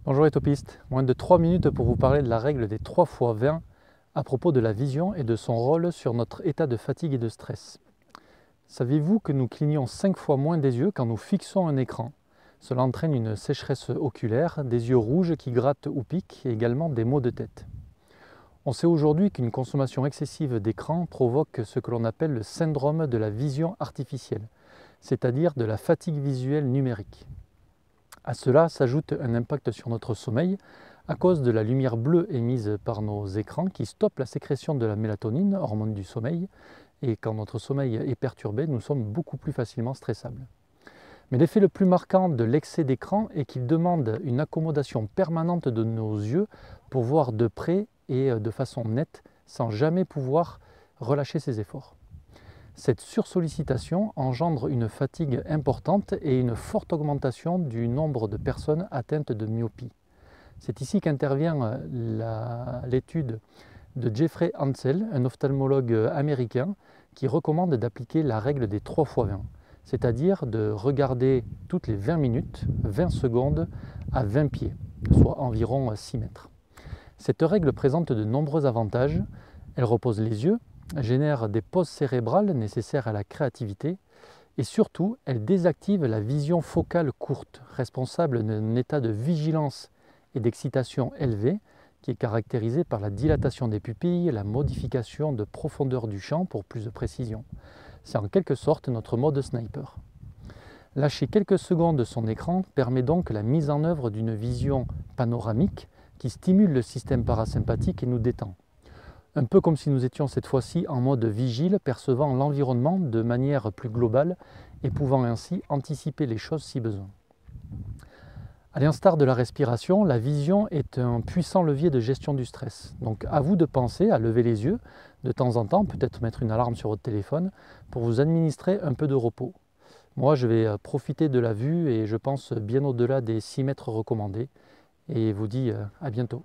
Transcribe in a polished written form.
Bonjour étopistes, moins de 3 minutes pour vous parler de la règle des 3 fois 20 à propos de la vision et de son rôle sur notre état de fatigue et de stress. Saviez-vous que nous clignons 5 fois moins des yeux quand nous fixons un écran? Cela entraîne une sécheresse oculaire, des yeux rouges qui grattent ou piquent et également des maux de tête. On sait aujourd'hui qu'une consommation excessive d'écran provoque ce que l'on appelle le syndrome de la vision artificielle, c'est-à-dire de la fatigue visuelle numérique. À cela s'ajoute un impact sur notre sommeil à cause de la lumière bleue émise par nos écrans qui stoppe la sécrétion de la mélatonine, hormone du sommeil, et quand notre sommeil est perturbé, nous sommes beaucoup plus facilement stressables. Mais l'effet le plus marquant de l'excès d'écran est qu'il demande une accommodation permanente de nos yeux pour voir de près et de façon nette sans jamais pouvoir relâcher ses efforts. Cette sursollicitation engendre une fatigue importante et une forte augmentation du nombre de personnes atteintes de myopie. C'est ici qu'intervient l'étude de Jeffrey Ansel, un ophtalmologue américain, qui recommande d'appliquer la règle des 3 fois 20, c'est-à-dire de regarder toutes les 20 minutes, 20 secondes à 20 pieds, soit environ 6 mètres. Cette règle présente de nombreux avantages. Elle repose les yeux, génère des pauses cérébrales nécessaires à la créativité et surtout, elle désactive la vision focale courte, responsable d'un état de vigilance et d'excitation élevée qui est caractérisé par la dilatation des pupilles, la modification de profondeur du champ pour plus de précision. C'est en quelque sorte notre mode sniper. Lâcher quelques secondes de son écran permet donc la mise en œuvre d'une vision panoramique qui stimule le système parasympathique et nous détend. Un peu comme si nous étions cette fois-ci en mode vigile, percevant l'environnement de manière plus globale et pouvant ainsi anticiper les choses si besoin. À l'instar de la respiration, la vision est un puissant levier de gestion du stress. Donc à vous de penser à lever les yeux de temps en temps, peut-être mettre une alarme sur votre téléphone pour vous administrer un peu de repos. Moi, je vais profiter de la vue et je pense bien au-delà des 6 mètres recommandés et vous dis à bientôt.